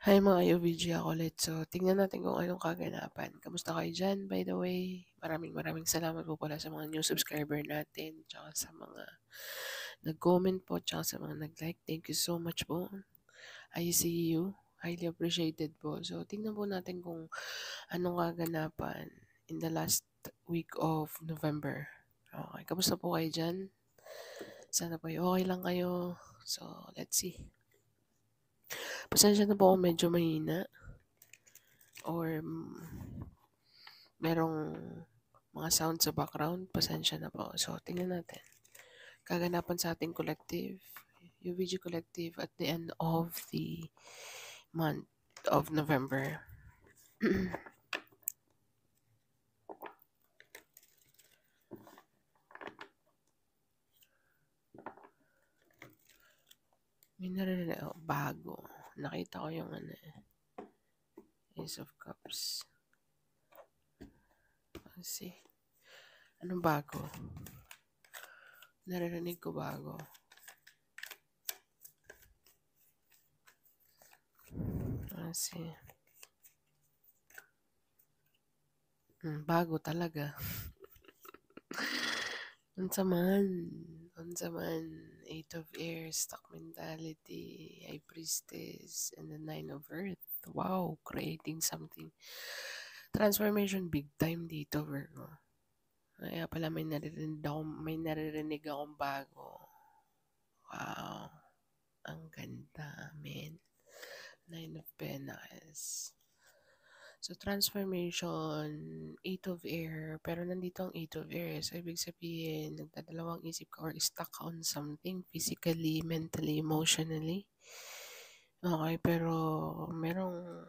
Hi mga UVG ako ulit. So, tingnan natin kung anong kaganapan. Kamusta kayo dyan, by the way? Maraming salamat po pala sa mga new subscriber natin, tsaka sa mga nag-comment po, tsaka sa mga nag-like. Thank you so much po. I see you. Highly appreciated po. So, tingnan po natin kung anong kaganapan in the last week of November. Okay, kamusta po kayo dyan? Sana po okay lang kayo. So, let's see. Pasensya na po kung medyo mahina or merong mga sound sa background, pasensya na po. So, tingnan natin. Kaganapan sa ating collective, UVG Collective at the end of the month of November. May narinig ako, bago. Nakita ko yung Ace of Cups. Let's see. Anong bago? Naririnig ko bago. Let's see. Bago talaga. Unsa man, Eight of Airs, Stuck Mentality, High Priestess, and the Nine of Earth. Wow, creating something. Transformation big time dito, Virgo. Kaya pala may naririnig akong bago. Wow, ang ganda, men. Nine of Pentacles. So, transformation, Eight of Air, pero nandito ang Eight of Air. So, ibig sabihin, nagdadalawang isip ka or stuck on something physically, mentally, emotionally. Okay, pero merong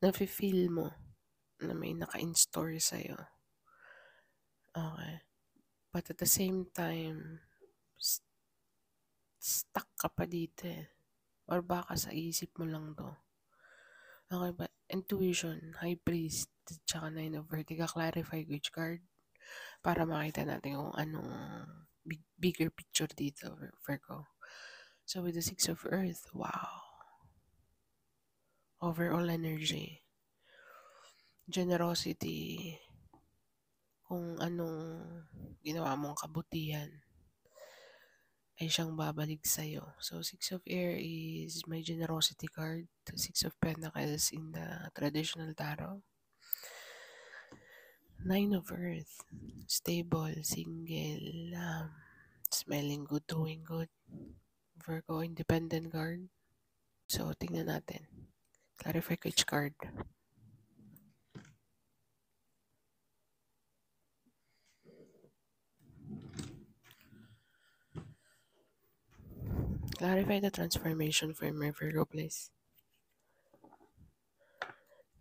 nafe-feel mo na may naka-install sa'yo. Okay. But at the same time, stuck ka pa dito eh. Or baka sa isip mo lang to. Okay, but intuition, High Priest, tsaka Nine of Earth, i-clarify which card para makita natin kung anong bigger picture dito, Virgo. So, with the Six of Earth, wow. Overall energy. Generosity. Kung anong ginawa mong kabutihan ay siyang babalik sa'yo. So, Six of Air is my generosity card. Six of Pentacles in the traditional tarot. Nine of Earth. Stable, single, smelling good, doing good. Virgo, independent card. So, tingnan natin. Clarify which card. Clarify the transformation for my Virgo, please.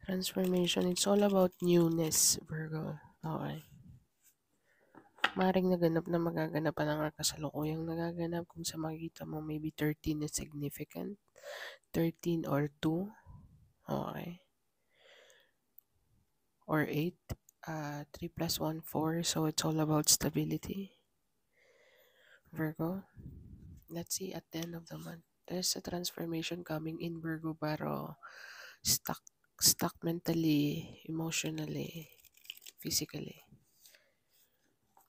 Transformation, it's all about newness, Virgo. Okay. Maring naganap na magaganap pa ng kasalukuyang nagaganap kung sa makikita mo maybe 13 is significant. 13 or 2. Okay. Or 8. 3 plus 1, 4. So it's all about stability. Virgo. Let's see at the end of the month. There's a transformation coming in, Virgo, pero stuck mentally, emotionally, physically.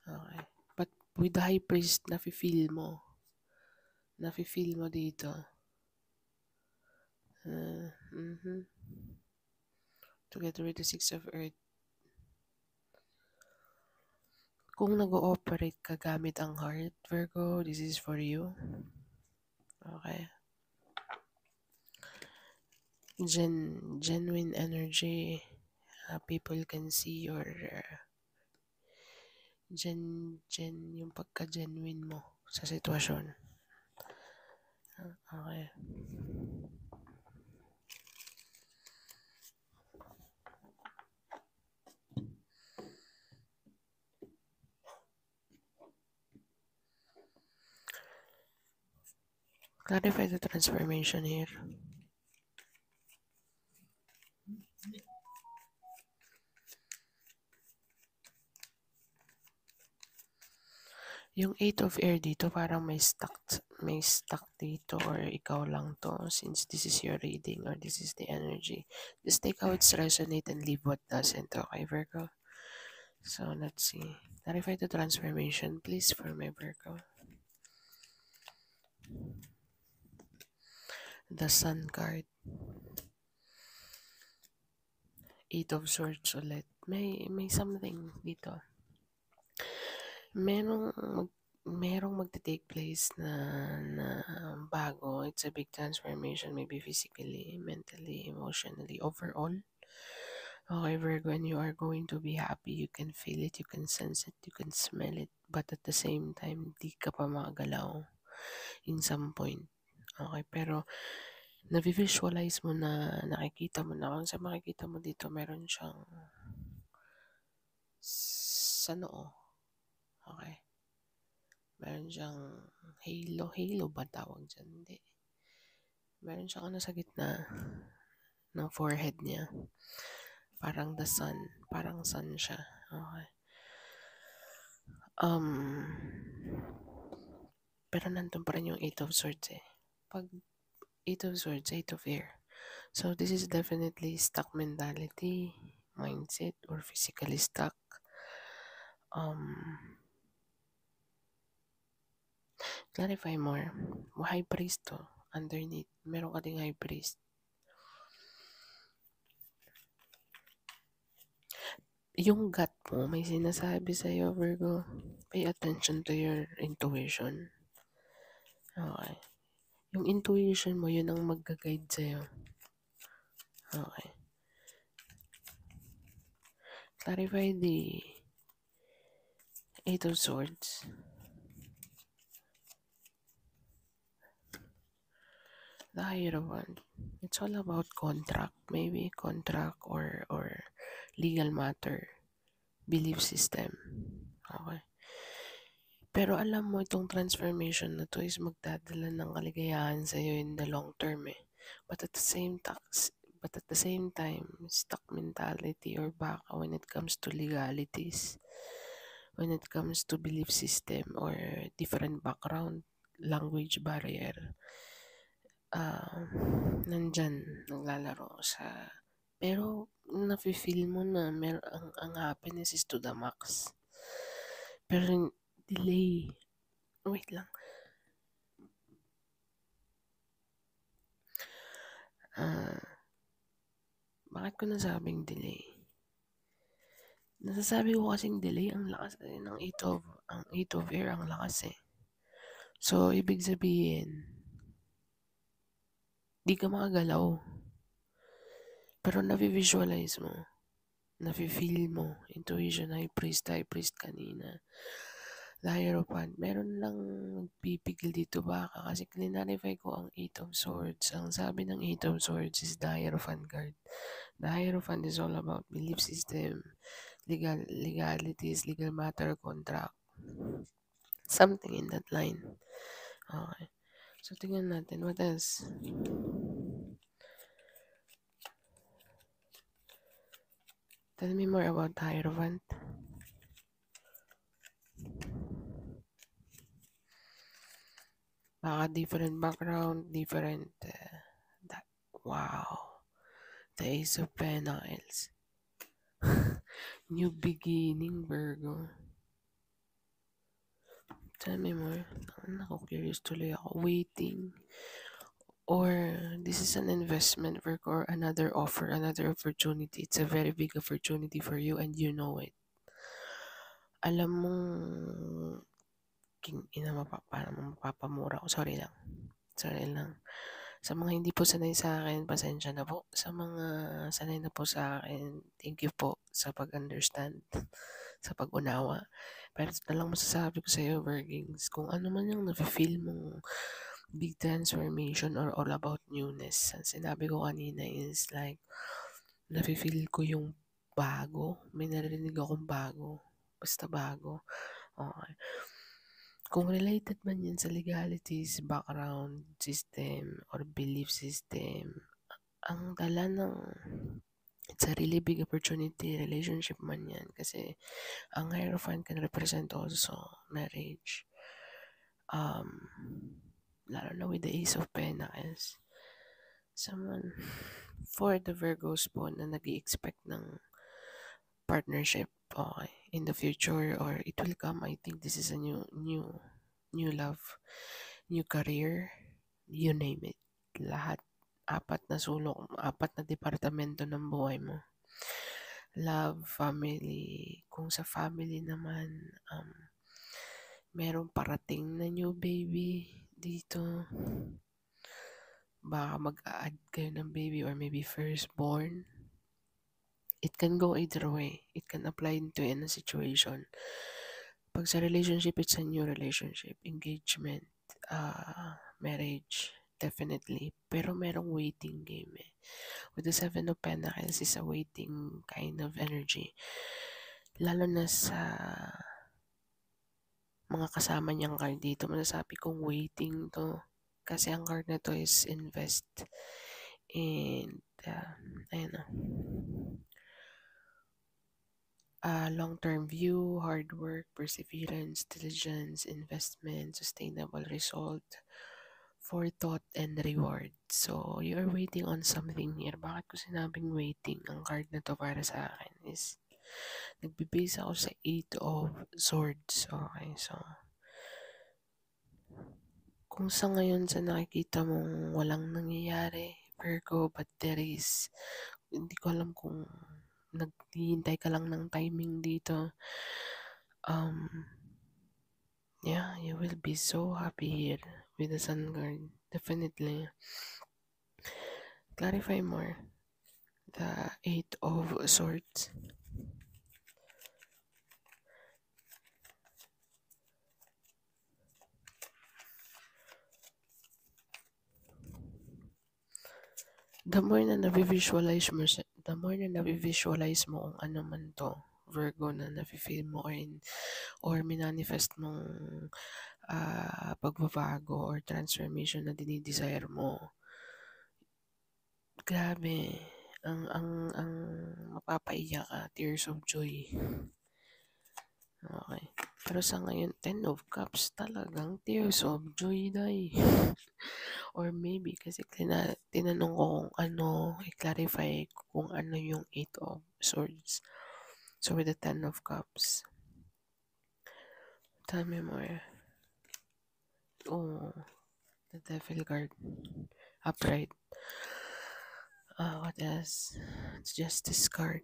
Okay. But with the High Priest, nafe-feel mo dito. Together with the Six of Earth. Kung nag-ooperate ka gamit ang heart, Virgo, this is for you. Okay. Genuine energy. People can see your yung pagka-genuine mo sa sitwasyon. Okay. Clarify the transformation here. Yung Eight of Air dito, parang may stuck may stuck dito or ikaw lang to, since this is your reading or this is the energy. Just take how it's resonate and leave what doesn't, okay, Virgo? So, let's see. Clarify the transformation, please, for my Virgo. The Sun card. Eight of Swords ulit. May something dito. Merong magte-take place na bago. It's a big transformation, maybe physically, mentally, emotionally, overall. Okay, Virgo, and you are going to be happy. You can feel it, you can sense it, you can smell it. But at the same time, di ka pa makagalaw in some point. Okay, pero na-visualize mo na, nakikita mo na, kung sa makikita mo dito, meron siyang sa noo. Okay. Meron siyang halo ba tawag dyan? Hindi. Meron siyang ano sa gitna ng forehead niya. Parang the sun. Parang sun siya. Okay. Pero nandun pa rin yung Eight of Swords eh. Pag Eight of Swords, Eight of Air. So, this is definitely stuck mentality, mindset, or physically stuck. Clarify more. High priest to. Underneath, meron ka ding high priest. Yung gut mo, may sinasabi sa'yo, Virgo. Pay attention to your intuition. Okay. Yung intuition mo, yun ang mag-guide sa'yo. Okay. Clarify the Eight of Swords. The Hierophant. It's all about contract. Maybe contract or legal matter. Belief system. Okay. Pero alam mo, itong transformation na to is magdadala ng kaligayahan sa'yo in the long term eh. But at the same time, stuck mentality or baka when it comes to legalities, when it comes to belief system or different background, language barrier, nandyan, naglalaro sa... Pero, nafe-feel mo na ang happiness is to the max. Pero, delay. Wait lang. Bakit ko nasabing delay? Nasasabi ko kasing delay, ang lakas ng ang 8 of air, ang lakas eh. So, ibig sabihin, di ka makagalaw. Pero na-visualize mo, na-feel mo, intuition, high priest kanina. The Hierophant, meron lang pipigil dito baka kasi clarify ko ang Eight of Swords. Ang sabi ng Eight of Swords is the Hierophant card. The Hierophant is all about belief system, legalities, legal matter, contract. Something in that line. Okay. So, tingnan natin. What else? Tell me more about the Hierophant. Baka different background, different... wow. The Ace of Pentacles. New beginning, Virgo. Tell me more. Curious tuloy ako. Waiting. Or this is an investment, Virgo, or another offer, another opportunity. It's a very big opportunity for you and you know it. Alam mo, king ina, mapapamura ko. Sorry lang. Sa mga hindi po sanay sa akin, pasensya na po. Sa mga sanay na po sa akin, thank you po sa pag-understand, sa pag-unawa. Pero ito na lang masasabi ko sa iyo, Virgins, kung ano man yung nafe-feel mong big transformation or all about newness. Ang sinabi ko kanina is like, nafe-feel ko yung bago. May narinig akong bago. Basta bago. Okay. Kung related man yan sa legalities, background system, or belief system, ang dala ng it's a really big opportunity, relationship man yan. Kasi ang Hierophant can represent also marriage. lalo na with the Ace of Pentacles. Someone, for the Virgos po na nag-i-expect ng partnership, okay, in the future or it will come. I think this is a new love, new career, you name it. Lahat, apat na sulok, apat na departamento ng buhay mo. Love, family. Kung sa family naman, merong parating na new baby dito. Baka mag-a-add kayo ng baby or maybe firstborn. It can go either way. It can apply into any situation. Pag sa relationship, it's a new relationship. Engagement, marriage, definitely. Pero merong waiting game eh. With the Seven of Pentacles is a waiting kind of energy. Lalo na sa mga kasama niyang card dito, masasabi kong waiting to. Kasi ang card na to is invest. And, ayun na. Long-term view, hard work, perseverance, diligence, investment, sustainable result, forethought, and reward. So, you are waiting on something here. Bakit ko sinabing waiting? Ang card na to para sa akin is nagbe-base ako sa 8 of Swords. Okay, so kung sa ngayon sa nakikita mong walang nangyayari, Virgo, but there is, hindi ko alam kung naghihintay ka lang ng timing dito. Yeah, you will be so happy here with the Sun card. Definitely. Clarify more. The 8 of Swords. The more na na-visualize mo kung ano man to, Virgo, na nafe-feel mo or minanifest mong pagbabago or transformation na dinidesire mo, grabe, ang mapapaiyak ka, tears of joy. Okay. Pero sa ngayon, 10 of Cups, talagang tears of joy, day. Or maybe, kasi tinanong ko kung ano, i-clarify kung ano yung 8 of Swords. So, with the 10 of Cups, tell me more. Oh, the Devil card. Upright. What else? It's Justice card.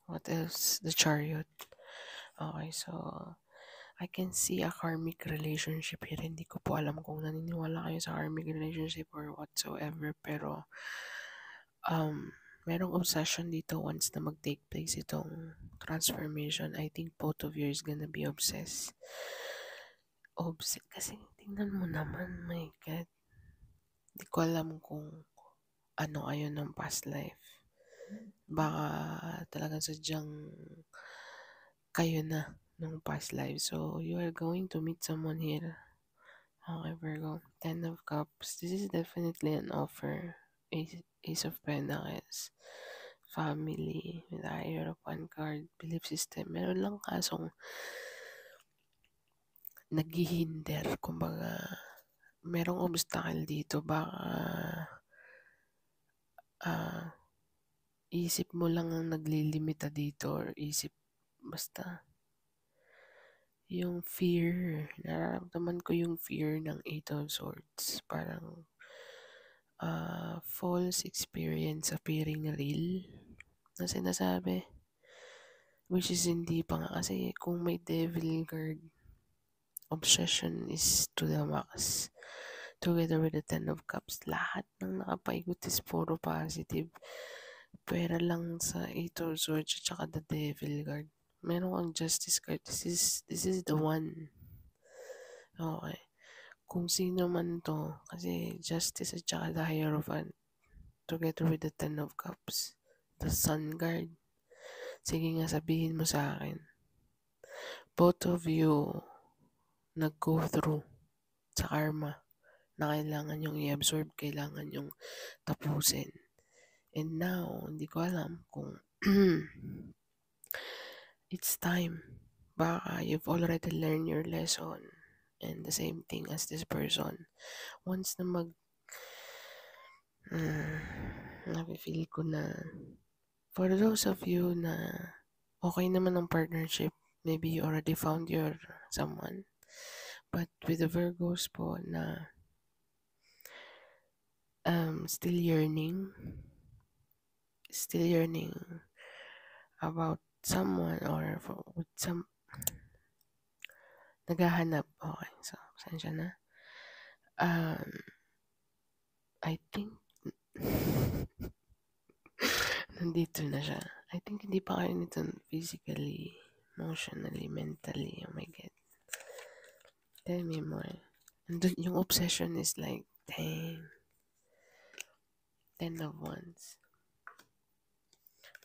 What else? The Chariot. Okay, so I can see a karmic relationship here. Hindi ko po alam kung naniniwala kayo sa karmic relationship or whatsoever, pero merong obsession dito once na mag-take place itong transformation. I think both of you is gonna be obsessed. Kasi tingnan mo naman, my God. Hindi ko alam kung ano kayo ng past life. Baka talagang sadyang kayo na nung past life. So, you are going to meet someone here. Okay, Virgo. 10 of Cups. This is definitely an offer. Ace of Pentacles. Family. With the Hierophant card. Belief system. Meron lang kasong naghihinder. Kumbaga, merong obstacle dito. Baka isip mo lang ang naglilimita dito or basta yung fear, nararamdaman ko yung fear ng 8 of Swords. Parang false experience appearing real na sinasabi. Which is hindi pa nga kasi kung may Devil card, obsession is to the max. Together with the 10 of Cups, lahat ng nakapaigot is puro positive. Pera lang sa 8 of Swords at saka the Devil card. Meron kang Justice card. This is the one. Okay. Kung sino man to, kasi Justice at saka the Hierophant, together with the 10 of Cups, the Sun card. Sige nga, sabihin mo sa akin. Both of you nag-go through sa karma na kailangan yung i-absorb, kailangan yung tapusin. And now, hindi ko alam kung it's time. Baka you've already learned your lesson. and the same thing as this person. Once na nafe-feel ko na, for those of you na okay naman ang partnership, maybe you already found your someone, but with the Virgos po na still yearning about someone or with some naghahanap. Okay, so saan na? I think nandito na siya. I think hindi pa kayo nito physically, emotionally, mentally. Oh my God. Tell me more. And yung obsession is like, dang. 10 of Wands.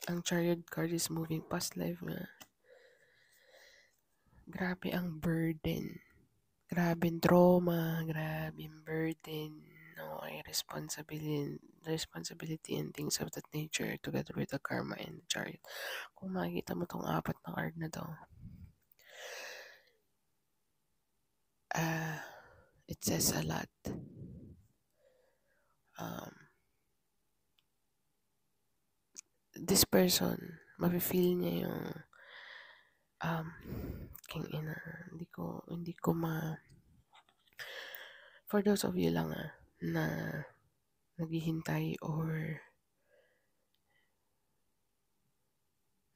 Ang Chariot card is moving past life nga. Grabe ang burden. Grabe ang trauma. Grabe ang burden. Okay, responsibility and things of that nature together with the karma and the chariot. Kung makikita mo tong apat na card na to, it says a lot. This person, mafe-feel niya yung king ina, hindi ko for those of you lang na naghihintay or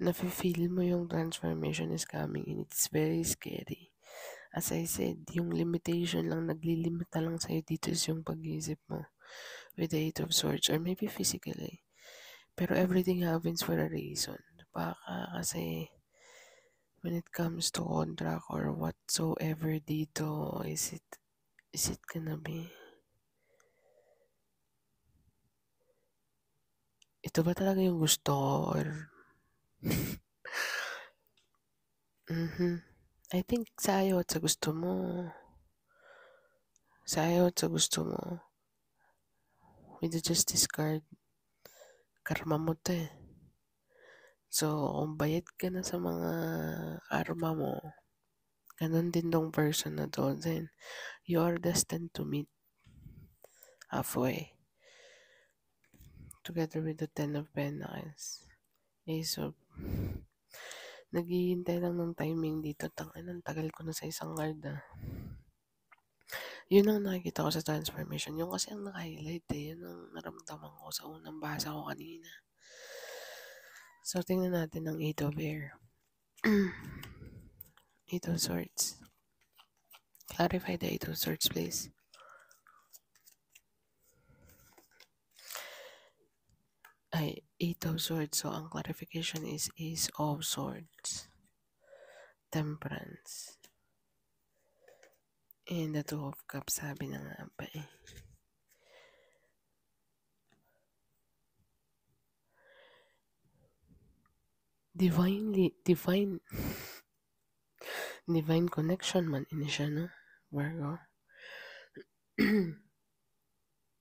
nafe-feel mo yung transformation is coming and it's very scary. As I said, yung limitation lang, naglilimita lang sa'yo dito is yung pag-iisip mo with the Eight of Swords or maybe physically. Pero everything happens for a reason. Baka kasi when it comes to contract or whatsoever dito, is it gonna be? Ito ba talaga yung gusto ko or I think sa ayaw at sa gusto mo. Sa ayaw at sa gusto mo. With the Justice card, karma mo to eh. So, kung bayad ka na sa mga karma mo, ganun din tong person na to, then you are destined to meet halfway. Together with the Ten of Pentacles. Ace of... Naghihintay lang ng timing dito. Ang tagal ko na sa isang card Yun ang nakikita ko sa transformation. Yung kasi ang naka-highlight Yun ang naramdaman ko sa unang basa ko kanina. So, tingnan natin ang Eight of Air. Eight of Swords. Clarify the Eight of Swords, please. Eight of Swords. So, ang clarification is Ace of Swords. Temperance. And the Two of Cups, sabi na nga ba divine connection man ini siya, no? Virgo.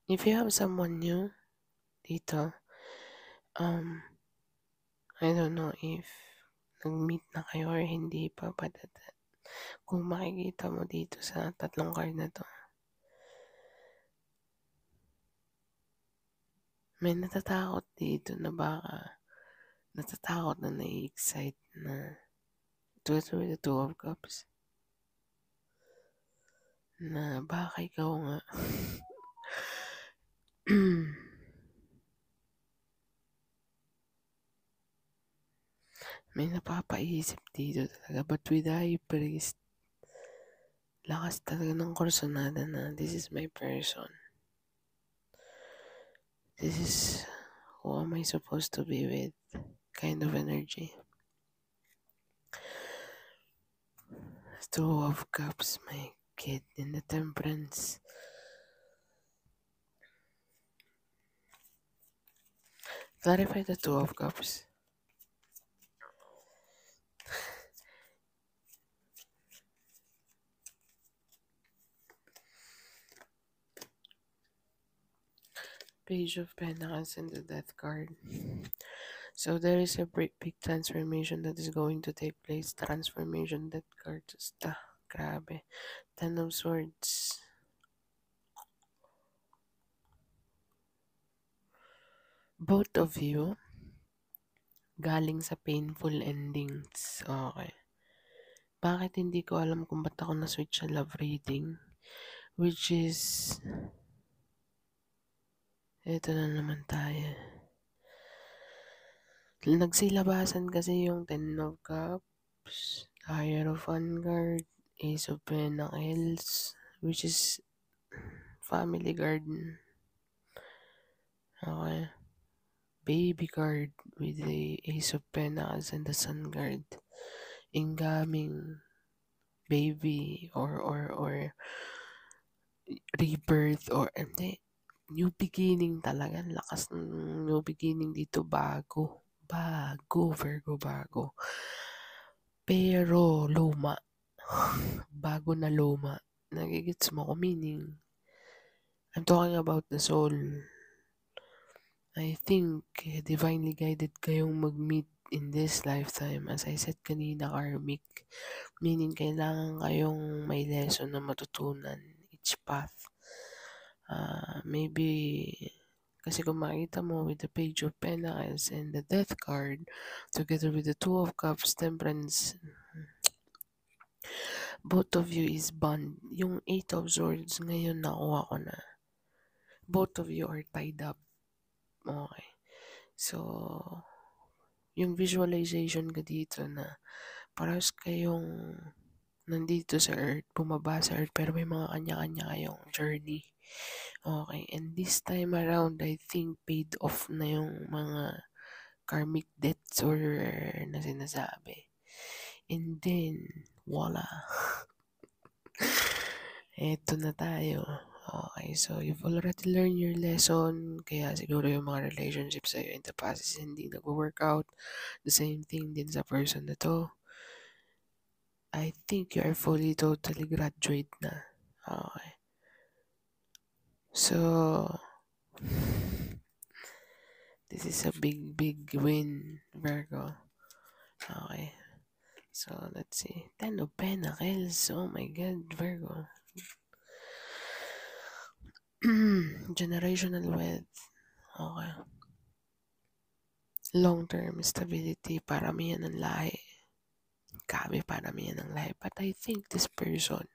If you have someone new dito, I don't know if nag-meet na kayo or hindi pa, but kung makikita mo dito sa tatlong card na to, may natatakot dito na baka natatakot na nai-excite na together with the Two of Cups na baka ikaw nga may napapaisip dito talaga, but with the High Priest, lakas talaga ng korsonada na this is my person. This is who am I supposed to be with kind of energy. Two of Cups, my kid in the Temperance. Clarify the Two of Cups. Page of Pentacles and the Death card. So there is a big transformation that is going to take place. Transformation, Death card. Grabe. Ten of Swords. Both of you galing sa painful endings. Okay. Bakit hindi ko alam kung ba't ako na-switch sa love reading? Which is, ito na naman tayo. Nagsilabasan kasi yung Ten of Cups, Hierophant card, Ace of Pentacles, which is family garden. Okay. Baby card with the Ace of Pentacles and the Sun card. Incoming baby or rebirth or hindi. New beginning talaga. Lakas ng new beginning dito. Bago. Bago. Virgo bago. Pero luma. Bago na luma. Nagigits mo ko meaning. I'm talking about the soul. I think divinely guided kayong mag-meet in this lifetime. As I said kanina, karmic. Meaning kailangan kayong may lesson na matutunan each path. Maybe kasi kung makita mo with the Page of Pentacles and the Death card together with the Two of Cups, Temperance, both of you is bond. Yung Eight of Swords ngayon nakuha ko na. Both of you are tied up. Okay. So, yung visualization ka dito na parehas kayong nandito sa Earth, bumaba sa Earth, pero may mga kanya-kanya kayong journey. Okay, and this time around, I think paid off na yung mga karmic debts or na sinasabi. And then, voila. Eto na tayo. Okay, so you've already learned your lesson. Kaya siguro yung mga relationships sa'yo in the past is hindi nag-work out. The same thing din sa person na to. I think you are fully, totally graduate na. Okay. So, this is a big, big win, Virgo. Okay. So, let's see. Ten of Pentacles. Oh my God, Virgo. Generational wealth. Okay. Long-term stability. Paramihan ng lahi. Kami paramihan ng lahi. But I think this person,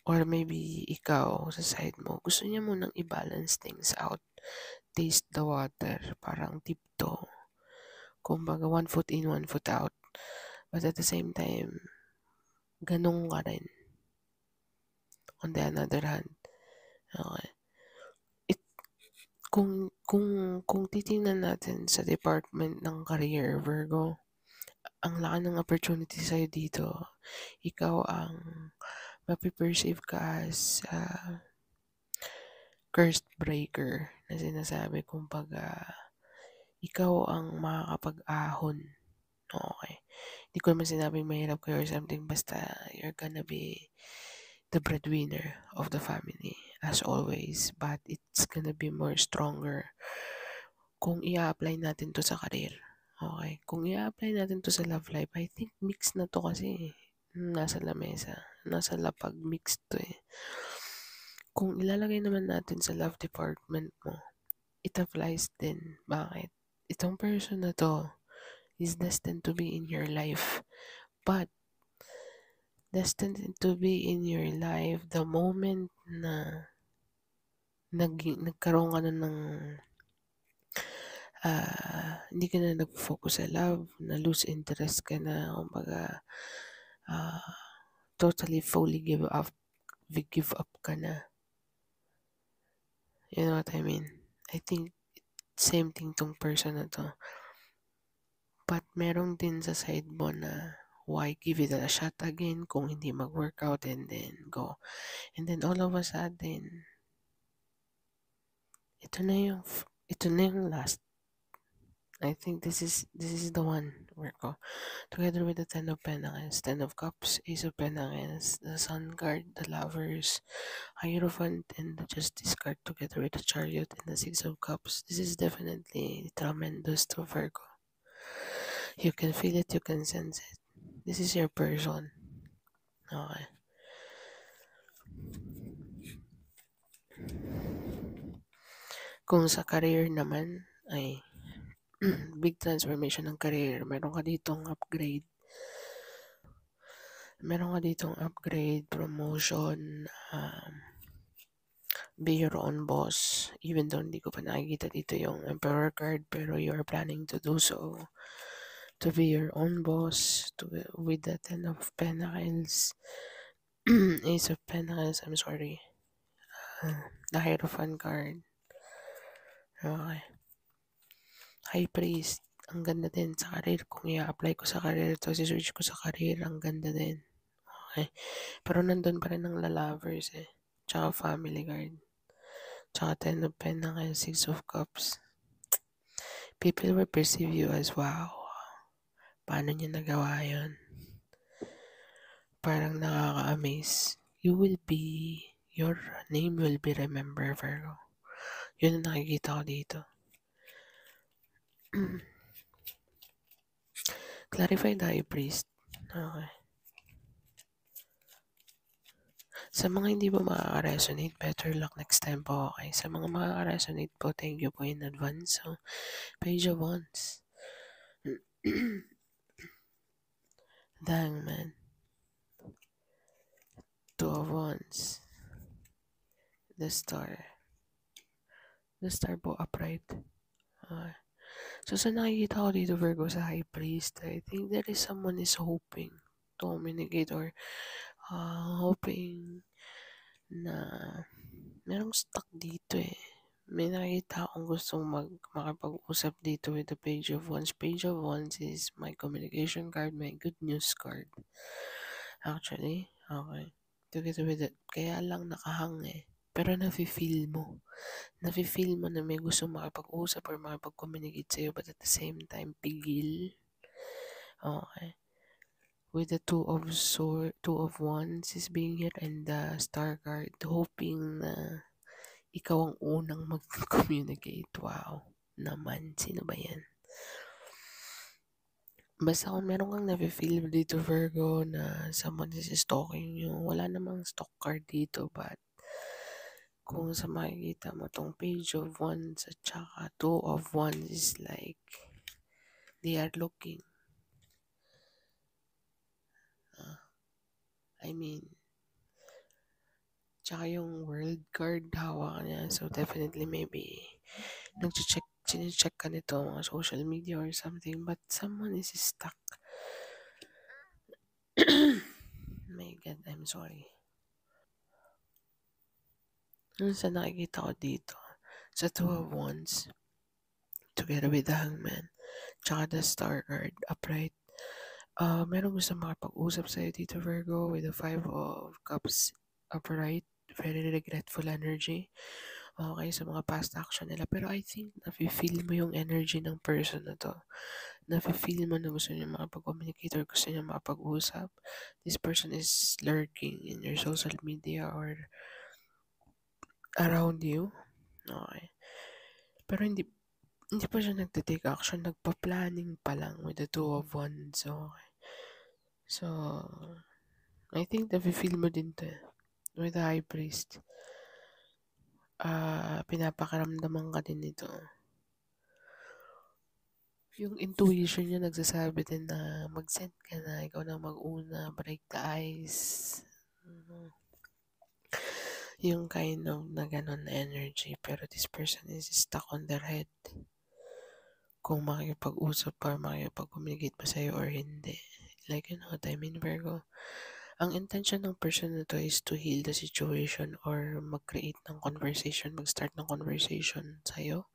or maybe ikaw sa side mo, gusto niya munang i-balance things out. Taste the water. Parang tipto. Kumbaga, 1 foot in, 1 foot out. But at the same time, ganun ka rin. On the other hand, okay. Kung titingnan natin sa department ng career, Virgo, ang laki ng opportunity sa'yo dito. Ikaw ang mapiperceive ka as cursed breaker na sinasabi, kumbaga, ikaw ang makakapag-ahon. Okay. Hindi ko naman sinabing mahirap kayo or something, basta you're gonna be the breadwinner of the family as always, but it's gonna be more stronger kung i-apply natin to sa career. Okay, kung i-apply natin to sa love life, I think mix na to kasi nasa lamesa, nasa lapag, mix to eh. Kung ilalagay naman natin sa love department mo, it applies din. Bakit? Itong person na to is destined to be in your life, but destined to be in your life the moment na nagkaroon ka na ng hindi ka na nag-focus sa love, na lose interest ka na, kumbaga totally fully give up ka na. You know what I mean? I think same thing tong person na to. But merong din sa side mo na why give it a shot again kung hindi mag-workout and then go. And then all of a sudden, ito na yung last. I think this is the one, Virgo. Together with the Ten of Pentacles, Ten of Cups, Ace of Pentacles, the Sun card, the Lovers, Hierophant, and the Justice card together with the Chariot and the Six of Cups. This is definitely tremendous to Virgo. You can feel it, you can sense it. This is your person. Okay. Kung sa career naman ay big transformation ng career. Meron ka ditong upgrade. Meron ka ditong upgrade, promotion, be your own boss. Even though hindi ko pa nakikita dito yung Emperor card, pero you're planning to do so. To be your own boss, with the Ten of Pentacles, Ace of Pentacles, I'm sorry. The Hierophant card. Okay. High Priest. Ang ganda din sa career. Kung i-apply ko sa career to, si-search ko sa career, ang ganda din. Okay. Pero nandun pa rin ang Lovers eh. Tsaka Family card. Tsaka Ten of Pentacles, Six of Cups. People will perceive you as, wow, paano niya nagawa yun? Parang nakaka-amaze. Your name will be remembered, Virgo. Yun ang nakikita ko dito. Clarify the High Priest. Okay. Sa mga hindi po makaka-resonate, better luck next time po, okay? Sa mga makaka-resonate po, thank you po in advance. So, Page of Wands. The Hangman. Two of Wands. The Star. The Star po upright. Okay. So, sa nakikita ko dito, Virgo, sa High Priest, I think there is someone is hoping to communicate or hoping na merong stuck dito eh. May nakita akong gustong makapag-usap dito with the Page of Wands. Page of Wands is my communication card, my good news card. Actually, okay. Together with it. Kaya lang nakahang eh. Pero nafe-feel mo. Nafe-feel mo na may gusto makapag-usap or makapag-communicate sa'yo, but at the same time, pigil. Okay. With the two of wands is being here, and the Star card, hoping na ikaw ang unang mag-communicate. Wow. Naman, sino ba yan? Basta kung meron kang nafe-feel dito, Virgo, na someone is stalking you, wala namang stalk card dito, but kung sa makikita mo tong Page of Wands at saka Two of Wands is like they are looking. I mean, tsaka yung World card hawak niya, so definitely maybe chinecheck ka nito mga social media or something, but someone is stuck. My God, I'm sorry. Ano sa nakikita ko dito? Sa Two of Wands, together with the Hangman, tsaka the Star card, upright. Meron gusto makapag-usap sa'yo dito, Virgo, with the Five of Cups, upright. Very regretful energy. Okay, sa mga past action nila. Pero I think, nafe-feel mo yung energy ng person na to. Nafe-feel mo na gusto niya makapag-communicate or gusto niya makapag-usap. This person is lurking in your social media or around you. Okay. Pero hindi pa siya nagte-take action. Nagpa-planning pa lang with the Two of Wands. Okay. So, I think nafe-feel mo din to with the High Priest. Pinapakaramdaman ka din nito. Yung intuition niya nagsasabi din na mag-send ka na, ikaw na mag-una, break the ice. Yung kind of na ganon na energy, pero this person is stuck on their head. Kung makikipag-usap or makikipag-communicate ba sa'yo or hindi. Like, you know what I mean, Virgo? Ang intention ng person na to is to heal the situation or mag-create ng conversation, mag-start ng conversation sa'yo.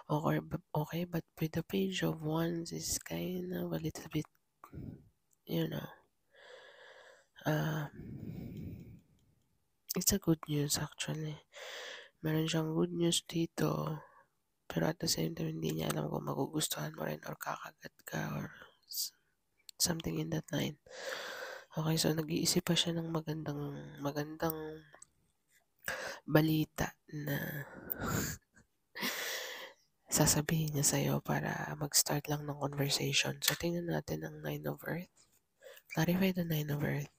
Okay, but with the Page of Wands is kind of a little bit, you know, it's a good news actually. Meron siyang good news dito, pero at the same time, hindi niya alam kung magugustuhan mo rin or kakagat ka or something in that line. Okay, so nag-iisip pa siya ng magandang balita na sasabihin niya sa'yo para mag-start lang ng conversation. So, tingnan natin ang Nine of Earth. Clarify the Nine of Earth.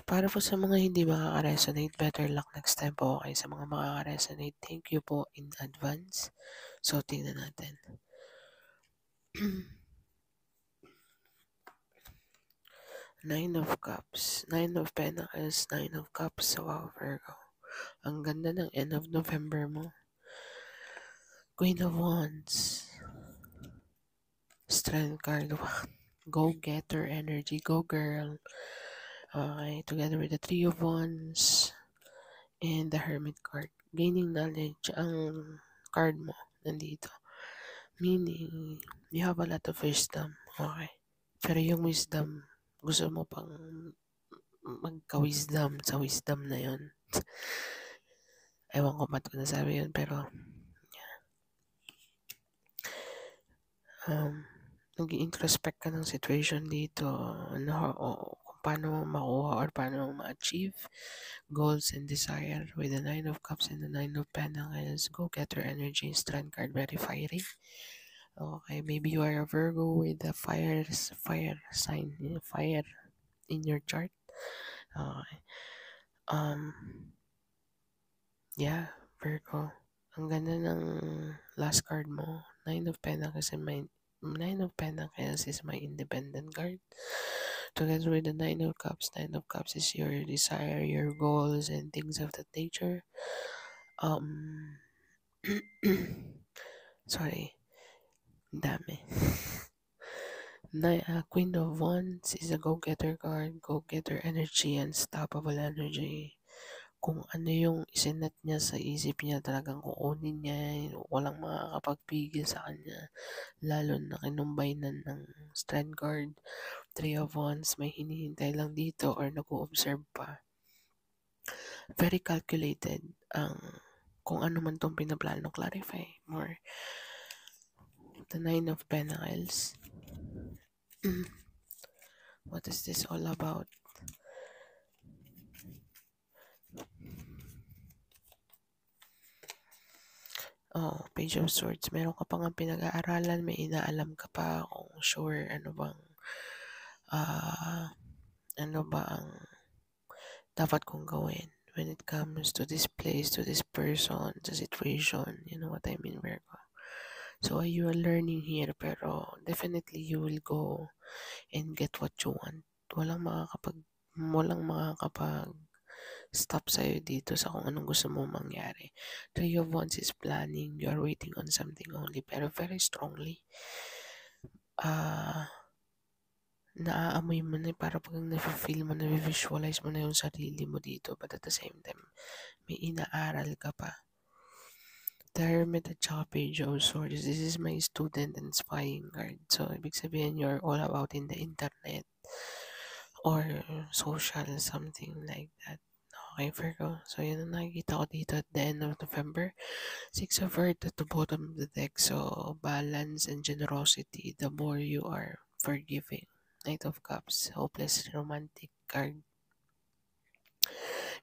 Para po sa mga hindi makaka-resonate, better luck next time po. Okay, sa mga makaka-resonate, thank you po in advance. So, tingnan natin. Nine of Cups, Nine of Pentacles, Nine of Cups. Wow, Virgo. Ang ganda ng end of November mo. Queen of Wands. Strength card. Go-getter energy. Go, girl. Okay, together with the Three of Wands and the Hermit card. Gaining knowledge ang card mo nandito. Meaning, you have a lot of wisdom. Okay. Pero yung wisdom, gusto mo pang magka-wisdom sa wisdom na yon. Ewan ko ba't ko nasabi yun, pero nag-introspect ka ng situation dito, ano, o kung paano mo makuha or paano mo ma-achieve goals and desire with the Nine of Cups and the Nine of Pentacles. Go-getter energy, strength card, very fiery. Okay, maybe you are a Virgo with the fire sign, fire in your chart. Okay. Yeah, Virgo. Ang ganda ng last card mo. Nine of Pentacles and Nine of Pentacles is my independent card. Together with the Nine of Cups is your desire, your goals, and things of that nature. Sorry. Dami. Queen of Wands is a go-getter card, go-getter energy, unstoppable energy. Kung ano yung isinet niya sa isip niya, talagang kukunin niya, walang makakapagpigil sa kanya. Lalo na kinumbaynan ng Strength card, Three of Wands, may hinihintay lang dito or nag-o-observe pa. Very calculated ang kung ano man tong pinaplano. Clarify more. The Nine of Pentacles. What is this all about? Oh, Page of Swords. Meron ka pang pinag-aaralan, may inaalam ka pa kung sure ano ba ang dapat kong gawin when it comes to this place, to this person, to situation. You know what I mean, Virgo? So you are learning here, pero definitely you will go and get what you want. Walang makakapag stop sa'yo dito sa kung anong gusto mo mangyari. Three of Wands is planning. You are waiting on something only, pero very strongly. Naaamoy mo na, para pag na-feel mo, na-visualize mo na yung sarili mo dito, but at the same time, may inaaral ka pa. The Hermit at saka Page of Swords. This is my student and spying card. So, ibig sabihin, you're all about in the internet or social, something like that. Okay, Virgo. So, yun ang nakikita ko dito at the end of November. Six of Earth at the bottom of the deck. So, balance and generosity. The more you are forgiving. Knight of Cups. Hopeless romantic card.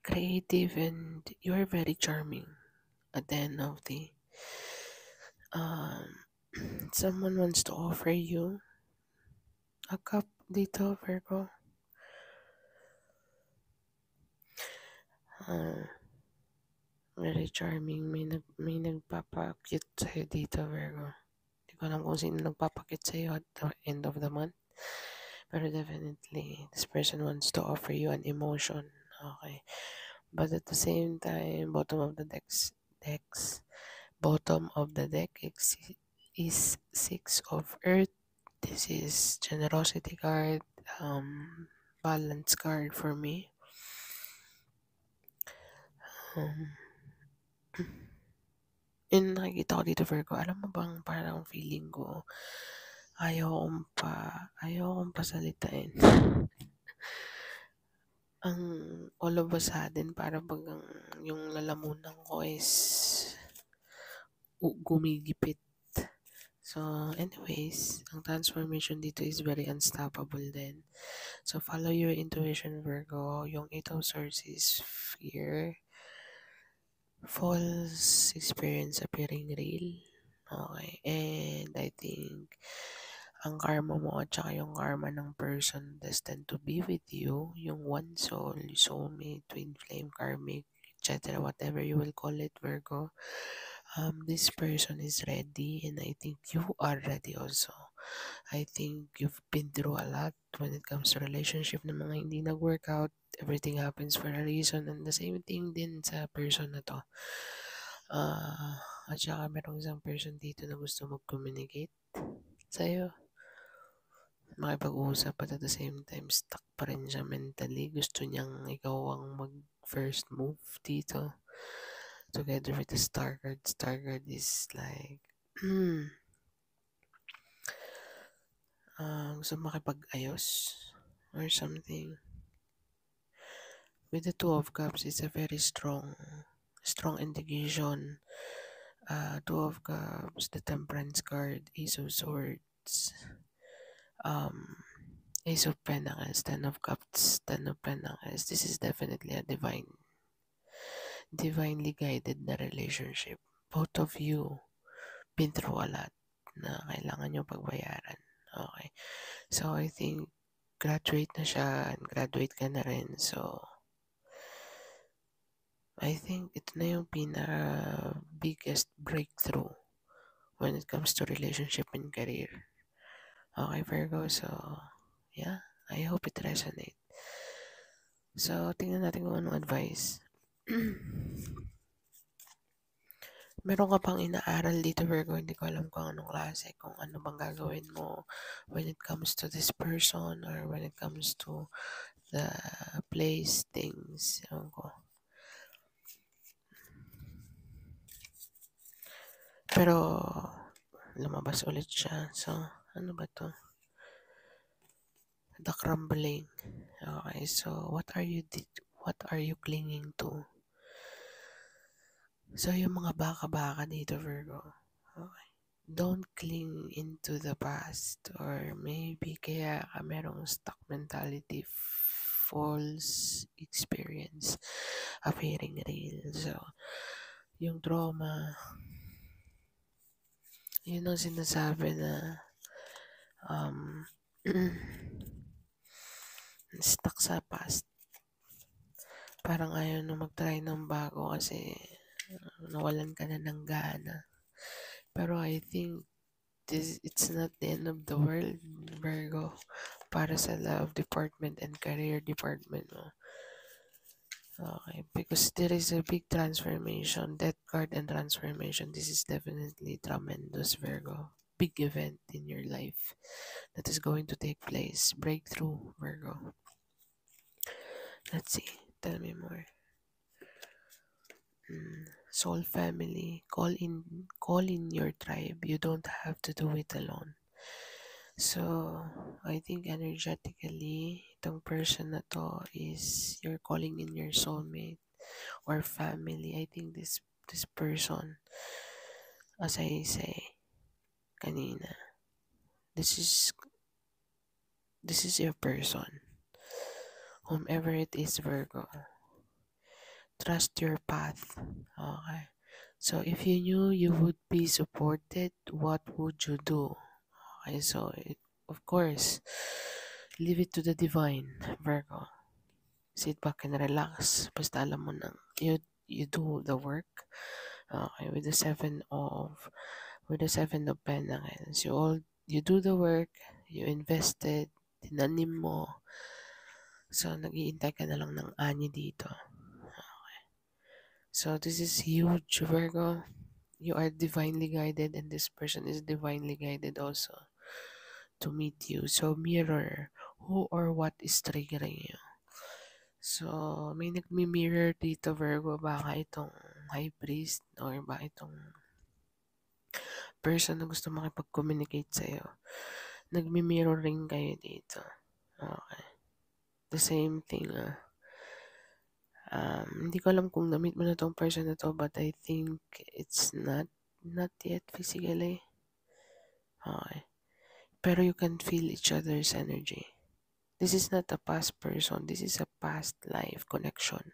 Creative, and you are very charming at the end of the someone wants to offer you a cup dito, Virgo. Very charming. May nagpapakit sa'yo dito, Virgo. Hindi ko alam kung sino nagpapakit sa'yo at the end of the month. Pero definitely, this person wants to offer you an emotion. Okay. But at the same time, bottom of the deck is Six of Earth. This is generosity card, balance card for me. Yung nakikita ko dito, Virgo, alam mo bang parang feeling ko, ayaw kong pasalitain. Ang all of a sudden, para bagang yung lalamunan ko is gumigipit. So, anyways, ang transformation dito is very unstoppable din. So, follow your intuition, Virgo. Yung Eight of Swords is fear. False experience appearing real. Okay. And I think ang karma mo at saka yung karma ng person destined to be with you, yung one soul, soulmate, twin flame, karmic, etc., whatever you will call it, Virgo, this person is ready, and I think you are ready also. I think you've been through a lot when it comes to relationship na mga hindi nag-work out. Everything happens for a reason, and the same thing din sa person na to. At saka merong isang person dito na gusto mag-communicate sa'yo, makipag-usap, but at the same time stuck pa rin siya mentally. Gusto niyang ikaw ang mag-first move dito. Together with the Star card. Star card is like, gusto makipag-ayos or something. With the Two of Cups, it's a very strong indication. Two of Cups, the Temperance card, Ace of Swords, um, Ace of Pentacles, Ten of Cups, Ten of Pentacles. This is definitely a divinely guided na relationship. Both of you been through a lot na kailangan nyo pagbayaran. Okay. So, I think graduate na siya and graduate ka na rin. So, I think ito na yung biggest breakthrough when it comes to relationship and career. Okay, Virgo. So, yeah. I hope it resonates. So, tingnan natin kung anong advice. Meron ka pang inaaral dito, Virgo. Hindi ko alam kung anong klase, kung ano bang gagawin mo when it comes to this person or when it comes to the place, things. Ewan ko. Pero, lumabas ulit siya. So, ano ba to? The crumbling. Okay, so what are you clinging to? So, yung mga baka-baka dito, Virgo. Okay. Don't cling into the past, or maybe kaya ka merong stuck mentality, false experience appearing real. So, yung trauma, yun ang sinasabi na stuck sa past. Parang ayaw na mag-try ng bago kasi nawalan ka na ng gana. Pero I think it's not the end of the world, Virgo, para sa love department and career department mo. Okay, because there is a big transformation, death card and transformation. This is definitely tremendous, Virgo. Big event in your life that is going to take place. Breakthrough, Virgo. Let's see. Tell me more. Soul family. Call in your tribe. You don't have to do it alone. So, I think energetically, itong person na to is you're calling in your soulmate or family. I think this person, as I say kanina, this is your person. Whomever it is, Virgo, trust your path. Okay. So, if you knew you would be supported, what would you do? Okay, so, of course, leave it to the divine, Virgo. Sit back and relax. Basta alam mo nang you do the work. Okay, with the seven of Pentacles. You do the work, you invested, tinanim mo. So, nag-iintay ka na lang ng ani dito. Okay. So, this is huge, Virgo. You are divinely guided, and this person is divinely guided also to meet you. So, mirror who or what is triggering you. So, may nagmi-mirror dito, Virgo. Baka itong high priest or baka itong person na gusto makipag-communicate sa'yo. Nagmi-mirror ring kayo dito. Okay. The same thing, hindi ko alam kung na-meet mo na tong person na to, but I think it's not yet physically. Okay. Pero you can feel each other's energy. This is not a past person. This is a past life connection.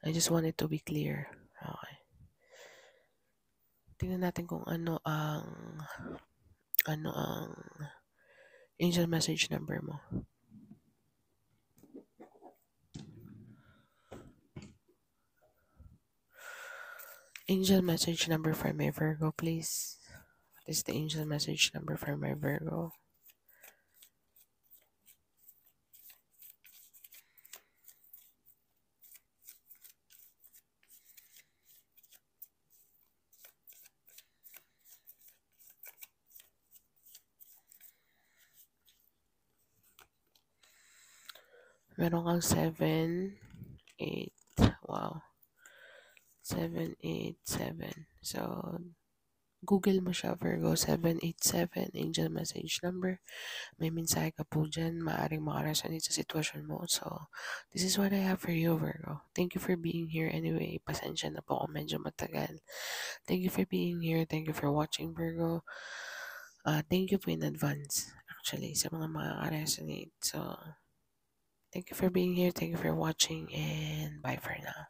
I just want it to be clear. Okay. Tingnan natin kung ano ang ano ang angel message number mo. Angel message number for my Virgo, please. What is the angel message number for my Virgo? Meron kang 7, 8. Wow. 787. So, Google mo siya, Virgo 787, angel message number. May mensahe ka po dyan, maaaring makaresonate sa sitwasyon mo. So, this is what I have for you, Virgo. Thank you for being here anyway. Pasensya na po kung medyo matagal. Thank you for being here. Thank you for watching, Virgo. Thank you po in advance, actually, sa mga makaka-resonate. So, thank you for being here. Thank you for watching, and bye for now.